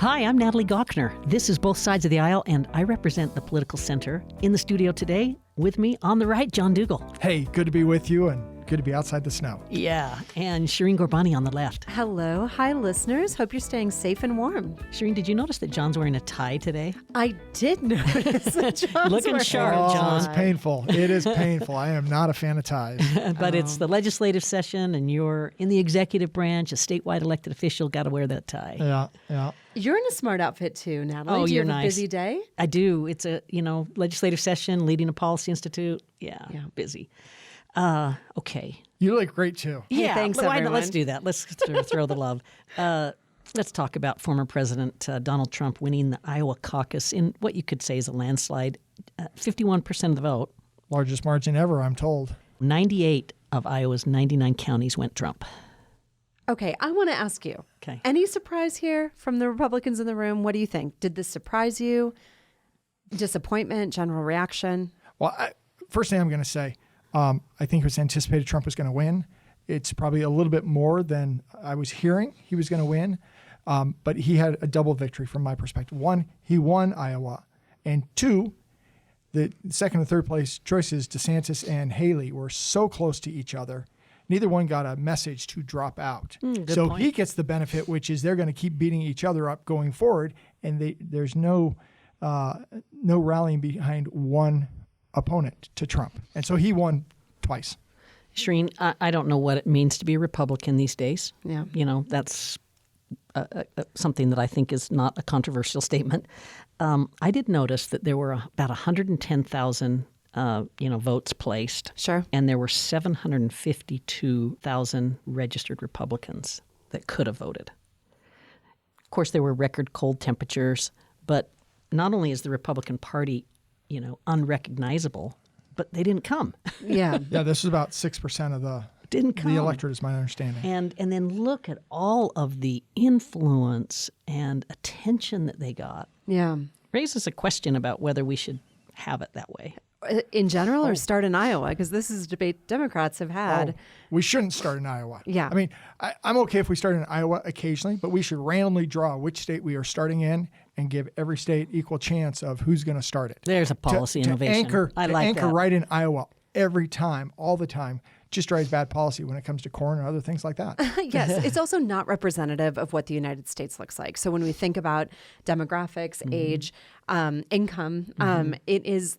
Hi, I'm Natalie Gawkner. This is Both Sides of the Aisle, and I represent the political center. In the studio today, with me on the right, John Dougal. Hey, good to be with you and good to be outside the snow. Yeah, and Shireen Gorbani on the left. Hello. Hi, listeners. Hope you're staying safe and warm. Shireen, did you notice that John's wearing a tie today? I did notice that John's Looking wearing sharp, a John. It's painful. It is painful. I am not a fan of ties. But it's the legislative session, and you're in the executive branch, a statewide elected official, got to wear that tie. Yeah. You're in a smart outfit too, Natalie. Oh, Do you you're have nice. a busy day? I do. It's a, legislative session, leading a policy institute. Yeah. Busy. Okay. You look great too. Hey, Yeah, thanks, why not? everyone. Let's do that. Let's throw the love. Let's talk about former President Donald Trump winning the Iowa caucus in what you could say is a landslide. 51% of the vote. Largest margin ever, I'm told. 98 of Iowa's 99 counties went Trump. Okay, I want to ask you. Okay. Any surprise here from the Republicans in the room? What do you think? Did this surprise you? Disappointment? General reaction? Well, first thing I'm going to say, I think it was anticipated Trump was going to win. It's probably a little bit more than I was hearing he was going to win. But he had a double victory from my perspective. One, he won Iowa. And two, the second and third place choices, DeSantis and Haley, were so close to each other. Neither one got a message to drop out. So point. he gets the benefit, which is they're going to keep beating each other up going forward. And there's no rallying behind one opponent to Trump. And so he won twice. Shireen, I don't know what it means to be a Republican these days. Yeah. That's something that I think is not a controversial statement. I did notice that there were about 110,000 votes placed. Sure. And there were 752,000 registered Republicans that could have voted. Of course, there were record cold temperatures, but not only is the Republican Party, unrecognizable, but they didn't come. Yeah. Yeah, this is about 6% of the electorate, is my understanding. And then look at all of the influence and attention that they got. Yeah. Raises a question about whether we should have it that way. In general, or start in Iowa? Because this is a debate Democrats have had. We shouldn't start in Iowa. Yeah. I mean, I'm okay if we start in Iowa occasionally, but we should randomly draw which state we are starting in and give every state equal chance of who's going to start it. There's a policy innovation. To anchor anchor that. right in Iowa every time, all the time, just drives bad policy when it comes to corn and other things like that. Yes, it's also not representative of what the United States looks like. So when we think about demographics, age, income,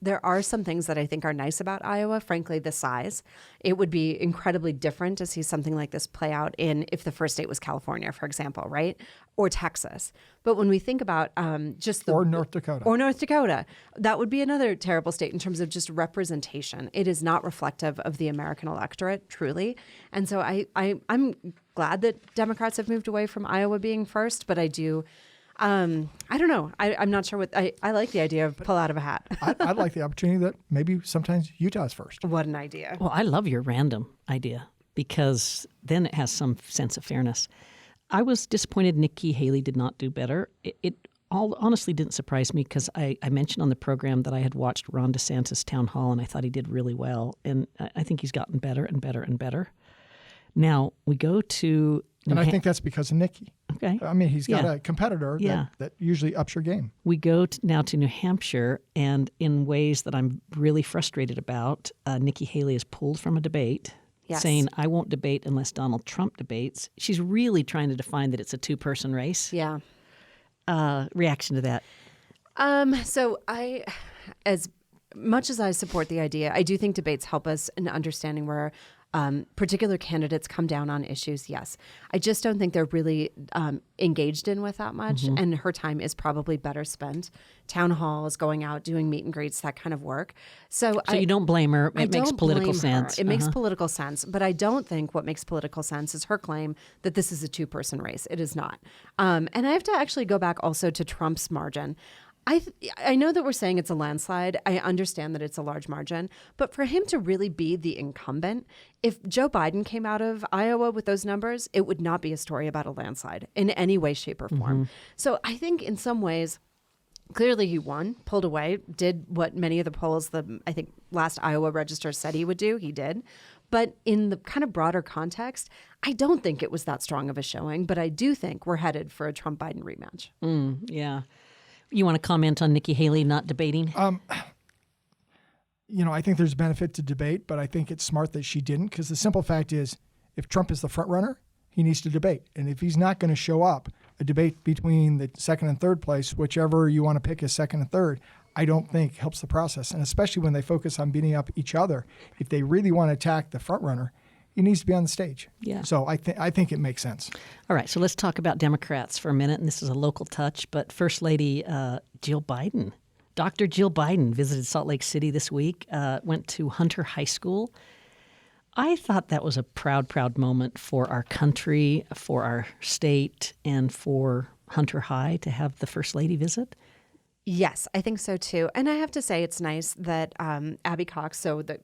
there are some things that I think are nice about Iowa. Frankly, the size. It would be incredibly different to see something like this play out if the first state was California, for example, right? Or Texas. But when we think about Or North Dakota. Or North Dakota, that would be another terrible state in terms of just representation. It is not reflective of the American electorate, truly. And so I'm glad that Democrats have moved away from Iowa being first, but I do. I don't know. I'm not sure what I like the idea of pull out of a hat. I'd like the opportunity that maybe sometimes Utah's first. What an idea. Well, I love your random idea because then it has some sense of fairness. I was disappointed Nikki Haley did not do better. It all honestly didn't surprise me because I mentioned on the program that I had watched Ron DeSantis' town hall and I thought he did really well. And I think he's gotten better and better and better. Now we go to And I think that's because of Nikki. Okay. I mean, he's got a competitor Yeah. that usually ups your game. We go now to New Hampshire, and in ways that I'm really frustrated about, Nikki Haley is pulled from a debate, saying, I won't debate unless Donald Trump debates. She's really trying to define that it's a two-person race. Yeah. Reaction to that? So as much as I support the idea, I do think debates help us in understanding where particular candidates come down on issues. Yes. I just don't think they're really engaged in with that much. And her time is probably better spent. Town halls, going out, doing meet and greets, that kind of work. So you don't blame her. It makes political sense. It makes political sense. But I don't think what makes political sense is her claim that this is a two-person race. It is not. And I have to actually go back also to Trump's margin. I know that we're saying it's a landslide. I understand that it's a large margin. But for him to really be the incumbent, if Joe Biden came out of Iowa with those numbers, it would not be a story about a landslide in any way, shape, or form. So I think in some ways, clearly he won, pulled away, did what many of the polls, I think last Iowa Register said he would do. He did. But in the kind of broader context, I don't think it was that strong of a showing, but I do think we're headed for a Trump-Biden rematch. Yeah. You want to comment on Nikki Haley not debating? I think there's benefit to debate, but I think it's smart that she didn't, because the simple fact is, if Trump is the front runner, he needs to debate. And if he's not going to show up, a debate between the second and third place, whichever you want to pick as second and third, I don't think helps the process. And especially when they focus on beating up each other, if they really want to attack the front runner, he needs to be on the stage. Yeah. So I think it makes sense. All right, so let's talk about Democrats for a minute, and this is a local touch, but First Lady Jill Biden, Dr. Jill Biden visited Salt Lake City this week, went to Hunter High School. I thought that was a proud, proud moment for our country, for our state, and for Hunter High to have the First Lady visit. Yes, I think so too. And I have to say, it's nice that Abby Cox, so the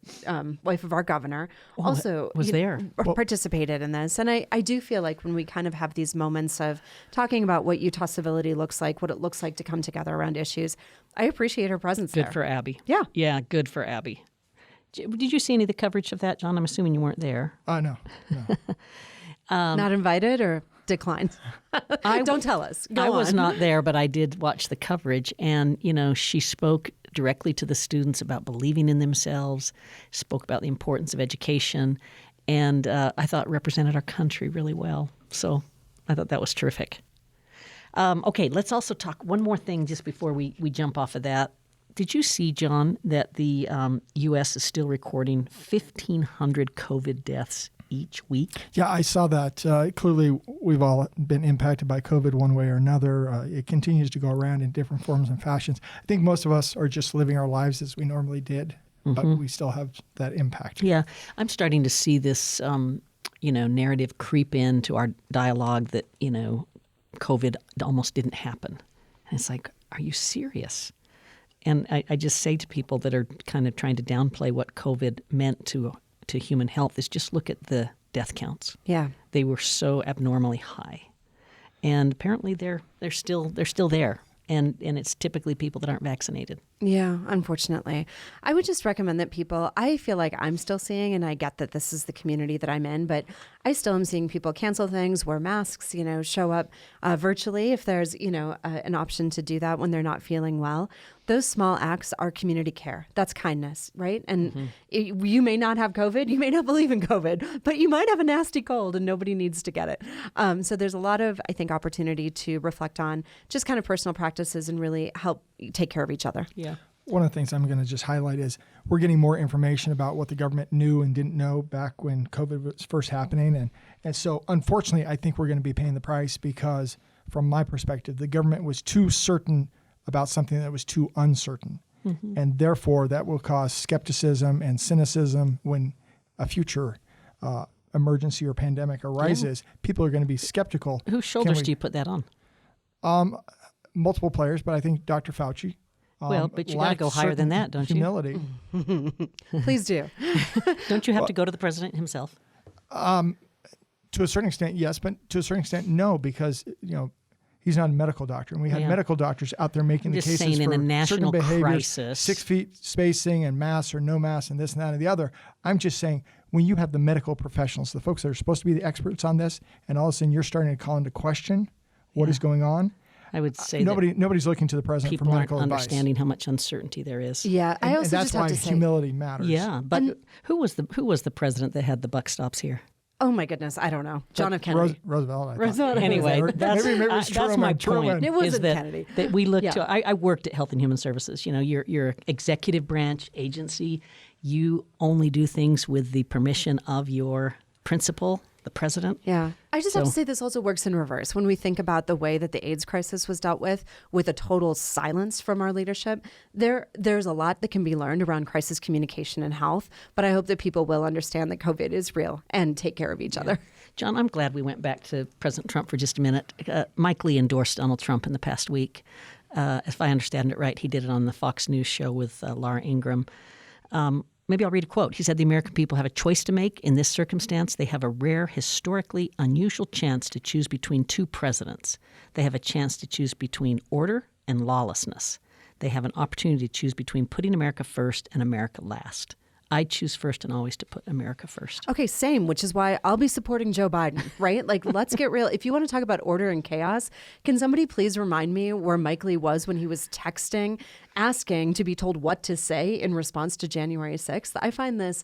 wife of our governor, also was there. Participated in this. And I do feel like when we kind of have these moments of talking about what Utah civility looks like, what it looks like to come together around issues, I appreciate her presence there. Good for Abby. Yeah. Yeah, good for Abby. Did you see any of the coverage of that, John? I'm assuming you weren't there. No. Not invited or declined? Don't tell us. Go I was on. not there, but I did watch the coverage. And, she spoke directly to the students about believing in themselves, spoke about the importance of education, and I thought represented our country really well. So I thought that was terrific. Okay, let's also talk one more thing just before we jump off of that. Did you see, John, that the U.S. is still recording 1,500 COVID deaths each week? Yeah, I saw that. Clearly, we've all been impacted by COVID one way or another. It continues to go around in different forms and fashions. I think most of us are just living our lives as we normally did, but we still have that impact. Yeah, I'm starting to see this, narrative creep into our dialogue that, COVID almost didn't happen. And it's like, are you serious? And I just say to people that are kind of trying to downplay what COVID meant to human health is just look at the death counts. Yeah. They were so abnormally high. And apparently they're still there. And it's typically people that aren't vaccinated. Yeah, unfortunately. I would just recommend that people, I feel like I'm still seeing, and I get that this is the community that I'm in, but I still am seeing people cancel things, wear masks, show up virtually if there's, an option to do that when they're not feeling well. Those small acts are community care. That's kindness, right? And you may not have COVID, you may not believe in COVID, but you might have a nasty cold and nobody needs to get it. So there's a lot of, I think, opportunity to reflect on just kind of personal practices and really help take care of each other. Yeah. One of the things I'm going to just highlight is we're getting more information about what the government knew and didn't know back when COVID was first happening. And so, unfortunately, I think we're going to be paying the price because, from my perspective, the government was too certain about something that was too uncertain. And therefore, that will cause skepticism and cynicism when a future emergency or pandemic arises. People are going to be skeptical. Whose shoulders do you put that on? Multiple players, but I think Dr. Fauci. Well, but you got to go higher than that, don't you? Humility. Please do. Don't you have to go to the president himself? To a certain extent, yes, but to a certain extent, no, because he's not a medical doctor, and we have medical doctors out there making the Just cases saying for in a national certain behaviors, crisis. 6 feet spacing and masks or no masks and this and that and the other. I'm just saying when you have the medical professionals, the folks that are supposed to be the experts on this, and all of a sudden you're starting to call into question what is going on. I would say nobody's looking to the president for people aren't medical advice. understanding how much uncertainty there is. Yeah, I also and that's just why have to say, humility matters. Yeah, but who was the president that had the buck stops here? oh my goodness, I don't know. John F. Kennedy. Roosevelt. I thought. Roosevelt. Anyway, that's my Truman. point. It wasn't is that, Kennedy. that we look Yeah. to. I worked at Health and Human Services. Your executive branch agency. You only do things with the permission of your principal, the president. Yeah. I just have to say this also works in reverse. When we think about the way that the AIDS crisis was dealt with a total silence from our leadership, there's a lot that can be learned around crisis communication and health, but I hope that people will understand that COVID is real and take care of each other. John, I'm glad we went back to President Trump for just a minute. Mike Lee endorsed Donald Trump in the past week. If I understand it right, he did it on the Fox News show with Laura Ingraham. Maybe I'll read a quote. He said, "The American people have a choice to make. In this circumstance, they have a rare, historically unusual chance to choose between two presidents. They have a chance to choose between order and lawlessness. They have an opportunity to choose between putting America first and America last. I choose first and always to put America first. Okay, same, which is why I'll be supporting Joe Biden, right? Like, let's get real. If you want to talk about order and chaos, can somebody please remind me where Mike Lee was when he was texting, asking to be told what to say in response to January 6th? I find this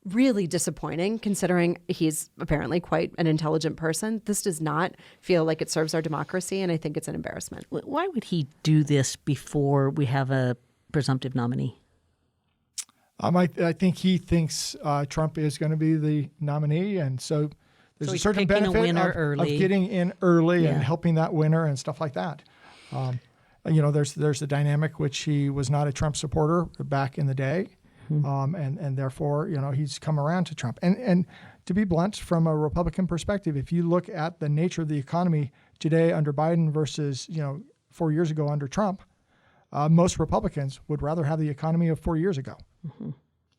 really disappointing considering he's apparently quite an intelligent person. This does not feel like it serves our democracy, and I think it's an embarrassment. Why would he do this before we have a presumptive nominee? I think he thinks Trump is going to be the nominee, and so there's So a he's certain picking a benefit winner of early. getting in early Yeah. and helping that winner and stuff like that. There's the dynamic which he was not a Trump supporter back in the day, and therefore he's come around to Trump. And to be blunt, from a Republican perspective, if you look at the nature of the economy today under Biden versus 4 years ago under Trump, most Republicans would rather have the economy of 4 years ago.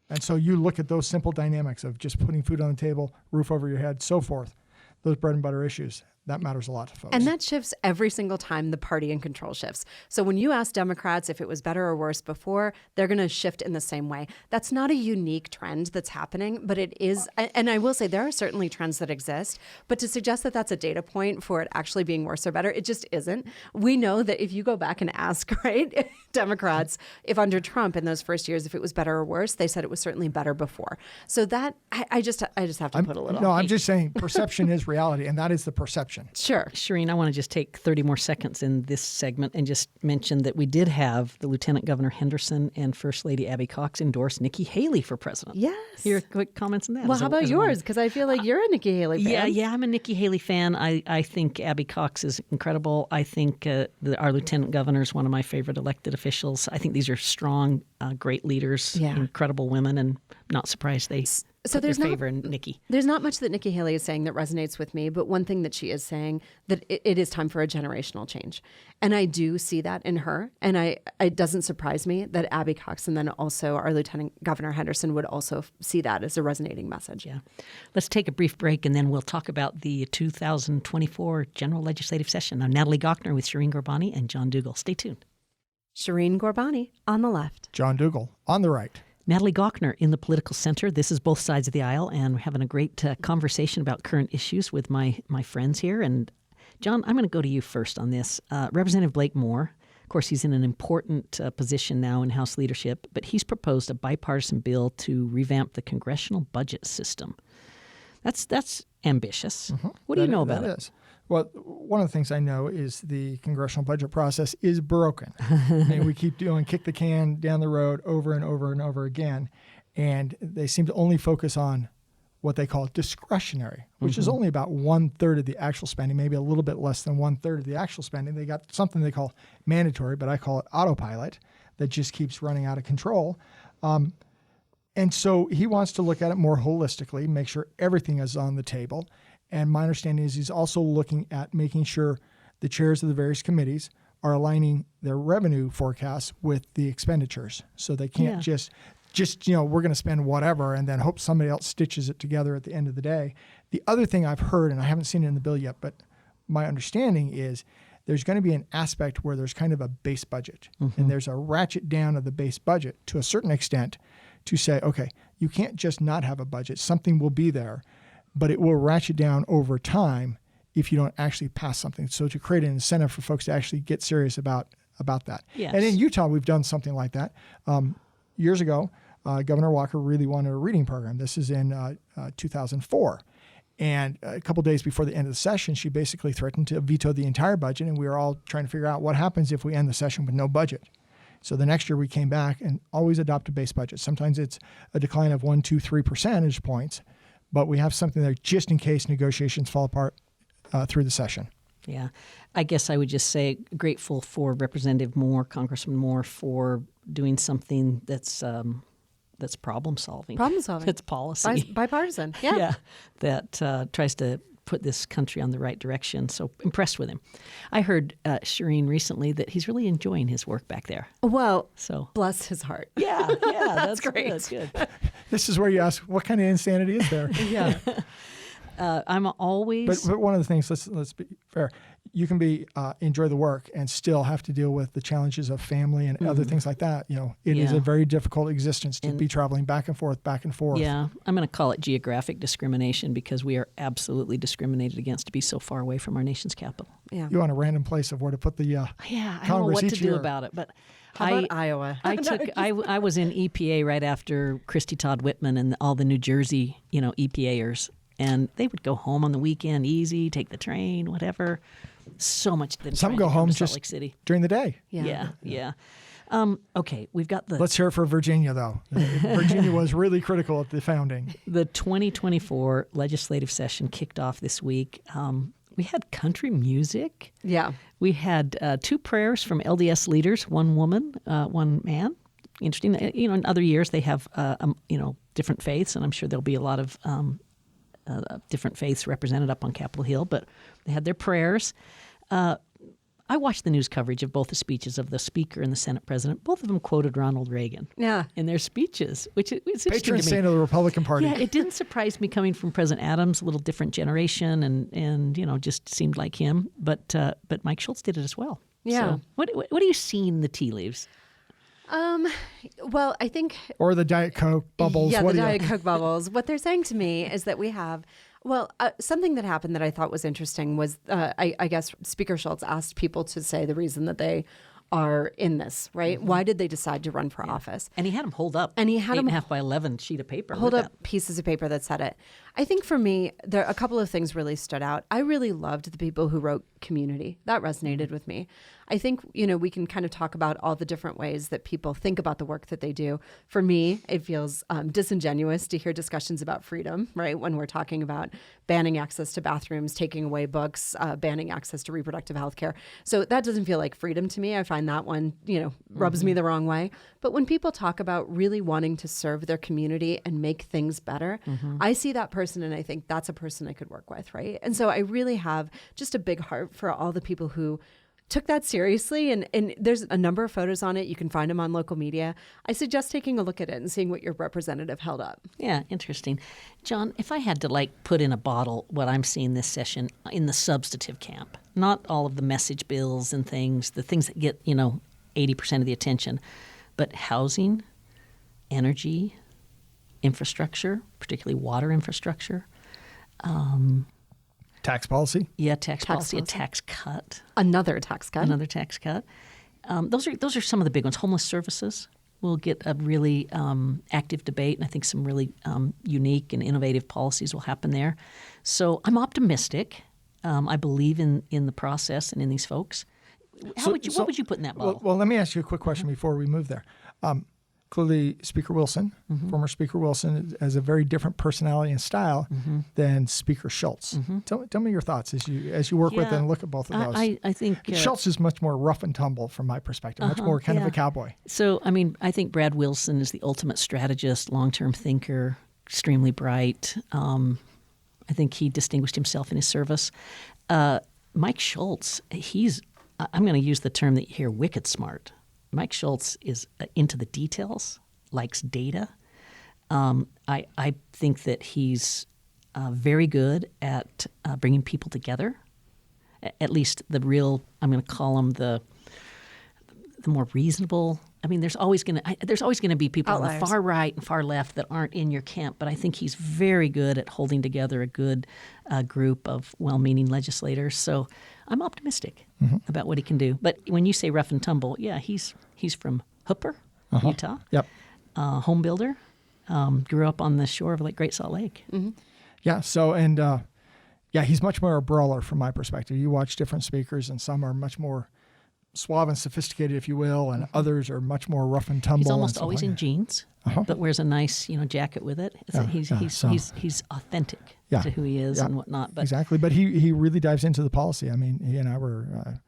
And so you look at those simple dynamics of just putting food on the table, roof over your head, so forth, those bread and butter issues, that matters a lot to folks. And that shifts every single time the party in control shifts. So when you ask Democrats if it was better or worse before, they're going to shift in the same way. That's not a unique trend that's happening, but it is. And I will say there are certainly trends that exist, but to suggest that that's a data point for it actually being worse or better, it just isn't. We know that if you go back and ask, right, Democrats, if under Trump in those first years, if it was better or worse, they said it was certainly better before. So that I just have to put a little. No, I'm just saying perception is reality, and that is the perception. Sure. Shireen, I want to just take 30 more seconds in this segment and just mention that we did have the Lieutenant Governor Henderson and First Lady Abby Cox endorse Nikki Haley for president. Yes. Your quick comments on that. Well, how about yours? Because I feel like you're a Nikki Haley fan. Yeah, I'm a Nikki Haley fan. I think Abby Cox is incredible. I think our Lieutenant Governor is one of my favorite elected officials. I think these are strong, great leaders, incredible women, and not surprised they put their favor in Nikki. There's not much that Nikki Haley is saying that resonates with me, but one thing that she is saying that it is time for a generational change. And I do see that in her. And it doesn't surprise me that Abby Cox and then also our Lieutenant Governor Henderson would also see that as a resonating message. Yeah. Let's take a brief break and then we'll talk about the 2024 General Legislative Session. I'm Natalie Gochner with Shireen Gorbani and John Dougal. Stay tuned. Shireen Gorbani on the left. John Dougal on the right. Natalie Gochner in the political center. This is both sides of the aisle, and we're having a great conversation about current issues with my friends here. And John, I'm going to go to you first on this. Representative Blake Moore, of course, he's in an important position now in House leadership, but he's proposed a bipartisan bill to revamp the congressional budget system. That's ambitious. What do you know about it? Is. Well, one of the things I know is the congressional budget process is broken. I mean, we keep kick the can down the road over and over and over again, and they seem to only focus on what they call discretionary, which is only about 1/3 of the actual spending, maybe a little bit less than 1/3 of the actual spending. They got something they call mandatory, but I call it autopilot, that just keeps running out of control. And so he wants to look at it more holistically, make sure everything is on the table. And my understanding is he's also looking at making sure the chairs of the various committees are aligning their revenue forecasts with the expenditures. So they can't just we're going to spend whatever and then hope somebody else stitches it together at the end of the day. The other thing I've heard, and I haven't seen it in the bill yet, but my understanding is there's going to be an aspect where there's kind of a base budget. And there's a ratchet down of the base budget to a certain extent to say, okay, you can't just not have a budget. Something will be there, but it will ratchet down over time if you don't actually pass something. So to create an incentive for folks to actually get serious about that. Yes. And in Utah, we've done something like that. Years ago, Governor Walker really wanted a reading program. This is in 2004. And a couple days before the end of the session, she basically threatened to veto the entire budget. And we were all trying to figure out what happens if we end the session with no budget. So the next year we came back and always adopt a base budget. Sometimes it's a decline of 1, 2, 3 percentage points, but we have something there just in case negotiations fall apart through the session. Yeah. I guess I would just say grateful for Representative Moore, Congressman Moore, for doing something that's problem solving. Problem solving. It's policy. Bipartisan. Yeah. Yeah. That tries to put this country on the right direction. So impressed with him. I heard Shireen recently that he's really enjoying his work back there. Well, So bless his heart. yeah, that's great. That's good. This is where you ask, what kind of insanity is there? Yeah. I'm always. But one of the things, let's be fair, you can be enjoy the work and still have to deal with the challenges of family and other things like that. It is Yeah. a very difficult existence to be traveling back and forth. Yeah, I'm going to call it geographic discrimination because we are absolutely discriminated against to be so far away from our nation's capital. Yeah. You want a random place of where to put the Yeah, I don't know Congress what to each do year. about it, but How about Iowa? I was in EPA right after Christy Todd Whitman and all the New Jersey, EPAers, and they would go home on the weekend easy, take the train, whatever. So much than Some trying go to come home to Salt just Lake City. during the day. Yeah. Okay, we've got Let's hear it for Virginia, though. Virginia was really critical at the founding. the 2024 legislative session kicked off this week. We had country music. Yeah. We had 2 prayers from LDS leaders, one woman, one man. Interesting. In other years they have different faiths, and I'm sure there'll be a lot of different faiths represented up on Capitol Hill. But they had their prayers. I watched the news coverage of both the speeches of the Speaker and the Senate President. Both of them quoted Ronald Reagan. Yeah. In their speeches, which is interesting Patron to me. saint of the Republican Party. Yeah, it didn't surprise me coming from President Adams, a little different generation, and just seemed like him. But Mike Schultz did it as well. Yeah. So what do you see in the tea leaves? Well, I think Or the Diet Coke bubbles. Yeah, What the do you- Diet Coke bubbles. What they're saying to me is that we have, something that happened that I thought was interesting was, I guess Speaker Schultz asked people to say the reason that they are in this, right? Mm-hmm. Why did they decide to run for office? And he had them hold up. And he had 8.5 by 11 sheet of paper. Hold with up pieces of paper that said it. I think for me, there a couple of things really stood out. I really loved the people who wrote Community. That resonated with me. I think, we can kind of talk about all the different ways that people think about the work that they do. For me, it feels disingenuous to hear discussions about freedom, right? When we're talking about banning access to bathrooms, taking away books, banning access to reproductive health care. So that doesn't feel like freedom to me. I find that one, rubs me the wrong way. But when people talk about really wanting to serve their community and make things better, I see that person and I think that's a person I could work with, right? And so I really have just a big heart for all the people who took that seriously. And there's a number of photos on it. You can find them on local media. I suggest taking a look at it and seeing what your representative held up. Yeah, interesting. John, if I had to put in a bottle what I'm seeing this session in the substantive camp, not all of the message bills and things, the things that get, 80% of the attention, but housing, energy, infrastructure, particularly water infrastructure. Tax policy. Yeah, tax policy, a policy. tax cut. Another tax cut. Another tax cut. Those are some of the big ones. Homeless services will get a really active debate, and I think some really unique and innovative policies will happen there. So I'm optimistic. I believe in the process and in these folks. What would you put in that bottle? Well, let me ask you a quick question before we move there. Clearly, Speaker Wilson, former Speaker Wilson, has a very different personality and style than Speaker Schultz. Tell me your thoughts as you work with Yeah, and look at both of those. I think Schultz is much more rough and tumble from my perspective, much more kind of a cowboy. So, I think Brad Wilson is the ultimate strategist, long-term thinker, extremely bright. I think he distinguished himself in his service. Mike Schultz, I'm going to use the term that you hear, wicked smart. Mike Schultz is into the details, likes data. I think that he's very good at bringing people together. At least the real, I'm going to call them the more reasonable. There's always going to be people on Outliers. the far right and far left that aren't in your camp. But I think he's very good at holding together a good group of well-meaning legislators. So I'm optimistic about what he can do. But when you say rough and tumble, yeah, he's from Hooper, Utah. Yep. Home builder. Grew up on the shore of Great Salt Lake. Yeah. So he's much more a brawler from my perspective. You watch different speakers, and some are much more suave and sophisticated, if you will, and others are much more rough and tumble. He's almost and always in jeans, but wears a nice, jacket with it. He's authentic to who he is and whatnot. But exactly. But he really dives into the policy. He and I were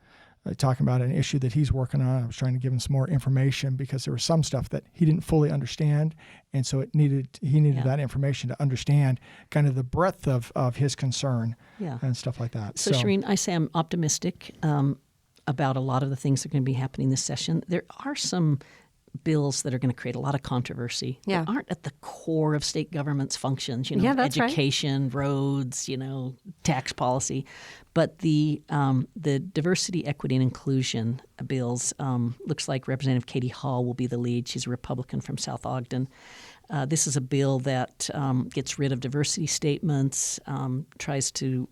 talking about an issue that he's working on. I was trying to give him some more information because there was some stuff that he didn't fully understand, and so he needed that information to understand kind of the breadth of his concern and stuff like that. So Shireen, I say I'm optimistic about a lot of the things that are going to be happening this session. There are some bills that are going to create a lot of controversy Yeah. that aren't at the core of state government's functions, Yeah, that's right. education, roads, tax policy. But the diversity, equity, and inclusion bills, looks like Representative Katie Hall will be the lead. She's a Republican from South Ogden. This is a bill that gets rid of diversity statements, tries to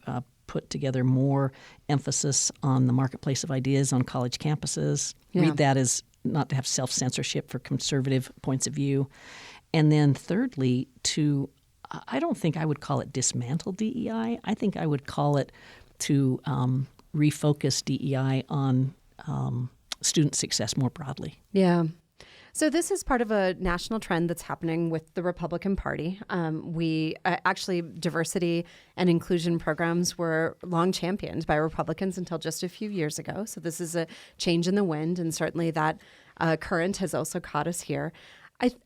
put together more emphasis on the marketplace of ideas on college campuses. Yeah. Read that as not to have self-censorship for conservative points of view. And then thirdly, I don't think I would call it dismantle DEI. I think I would call it to refocus DEI on student success more broadly. Yeah. So this is part of a national trend that's happening with the Republican Party. We actually, diversity and inclusion programs were long championed by Republicans until just a few years ago. So this is a change in the wind, and certainly that current has also caught us here.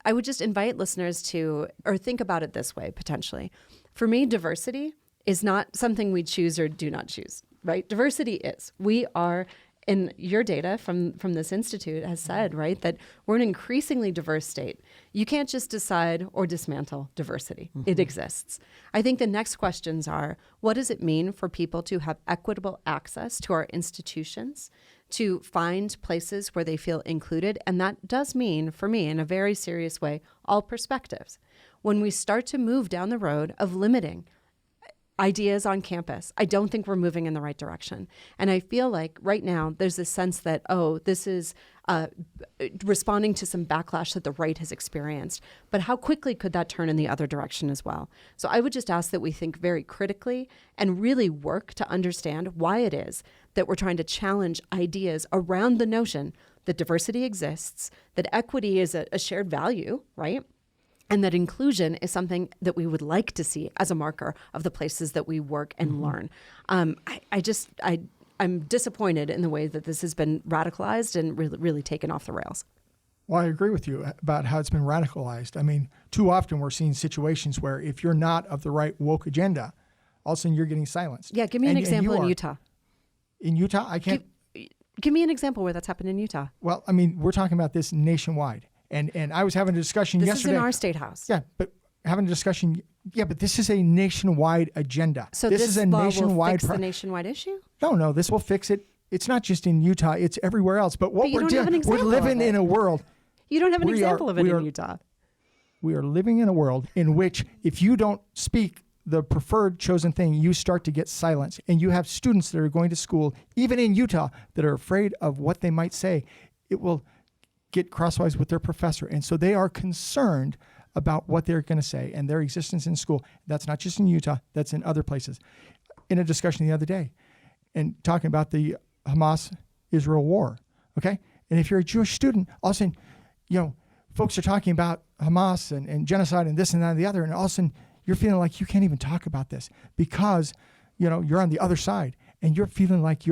I would just invite listeners to, or think about it this way, potentially. For me, diversity is not something we choose or do not choose, right? Diversity is. We are, and your data from this institute has said, right, that we're an increasingly diverse state. You can't just decide or dismantle diversity. Mm-hmm. It exists. I think the next questions are, what does it mean for people to have equitable access to our institutions, to find places where they feel included? And that does mean, for me, in a very serious way, all perspectives. When we start to move down the road of limiting ideas on campus, I don't think we're moving in the right direction. And I feel like right now there's this sense that, this is responding to some backlash that the right has experienced. But how quickly could that turn in the other direction as well? So I would just ask that we think very critically and really work to understand why it is that we're trying to challenge ideas around the notion that diversity exists, that equity is a shared value, right? And that inclusion is something that we would like to see as a marker of the places that we work and learn. I'm disappointed in the way that this has been radicalized and really, really taken off the rails. Well, I agree with you about how it's been radicalized. I mean, too often we're seeing situations where if you're not of the right woke agenda, all of a sudden you're getting silenced. Yeah, give me an example in Utah. In Utah, I can't. Give me an example where that's happened in Utah. Well, I mean, we're talking about this nationwide. And I was having a discussion yesterday. This is in our state house. Yeah, but having a discussion. Yeah, but this is a nationwide agenda. So this is a law nationwide will fix the nationwide issue? No, this will fix it. It's not just in Utah; it's everywhere else. But what we're doing, we're living in a world. You don't have an example of it in Utah. We are living in a world in which, if you don't speak the preferred chosen thing, you start to get silenced, and you have students that are going to school, even in Utah, that are afraid of what they might say. It will get crosswise with their professor. And so they are concerned about what they're going to say and their existence in school. That's not just in Utah, that's in other places. In a discussion the other day, and talking about the Hamas-Israel war, okay? And if you're a Jewish student, all of a sudden, folks are talking about Hamas and genocide and this and that and the other, and all of a sudden you're feeling like you can't even talk about this because, you're on the other side, and you're feeling like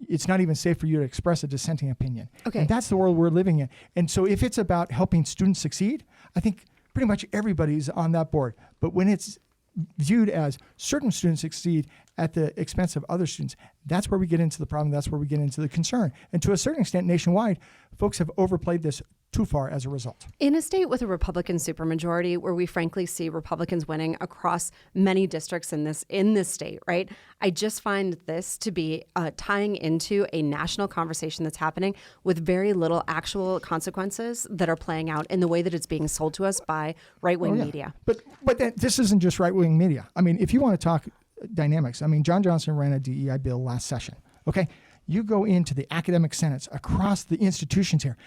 it's not even safe for you to express a dissenting opinion. Okay. And that's the world we're living in. And so if it's about helping students succeed, I think pretty much everybody's on that board. But when it's viewed as certain students succeed at the expense of other students, that's where we get into the problem. That's where we get into the concern. And to a certain extent, nationwide, folks have overplayed this too far as a result. In a state with a Republican supermajority, where we frankly see Republicans winning across many districts in this state, right? I just find this to be tying into a national conversation that's happening with very little actual consequences that are playing out in the way that it's being sold to us by right-wing media. But this isn't just right-wing media. I mean, if you want to talk dynamics, I mean, John Johnson ran a DEI bill last session, okay? You go into the academic senates across the institutions here,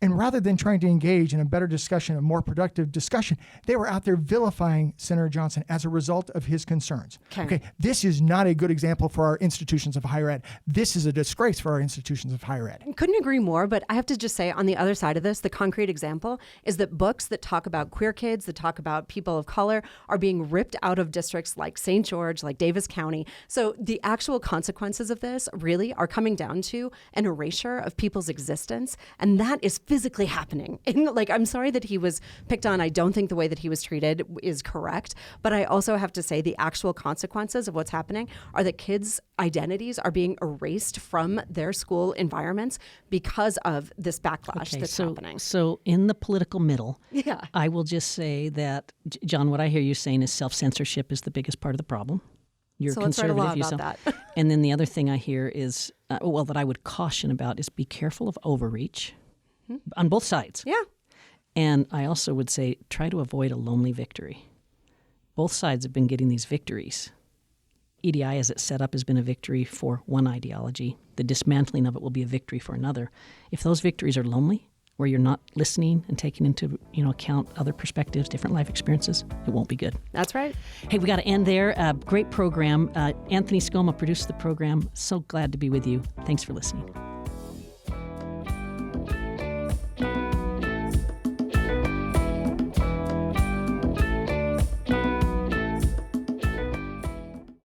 and rather than trying to engage in a better discussion, a more productive discussion, they were out there vilifying Senator Johnson as a result of his concerns. Okay, this is not a good example for our institutions of higher ed. This is a disgrace for our institutions of higher ed. Couldn't agree more, but I have to just say on the other side of this, the concrete example is that books that talk about queer kids, that talk about people of color, are being ripped out of districts like St. George, like Davis County. So the actual consequences of this really are coming down to an erasure of people's existence, and that is physically happening. And like, I'm sorry that he was picked on. I don't think the way that he was treated is correct. But I also have to say the actual consequences of what's happening are that kids' identities are being erased from their school environments because of this backlash that's happening. So in the political middle, Yeah. I will just say that, John, what I hear you saying is self-censorship is the biggest part of the problem. You're So let's write a conservative. law about that. And then the other thing I hear is, that I would caution about is be careful of overreach on both sides. Yeah. And I also would say try to avoid a lonely victory. Both sides have been getting these victories. EDI, as it's set up, has been a victory for one ideology. The dismantling of it will be a victory for another. If those victories are lonely, where you're not listening and taking into account other perspectives, different life experiences, it won't be good. That's right. Hey, we got to end there. Great program. Anthony Scoma produced the program. So glad to be with you. Thanks for listening.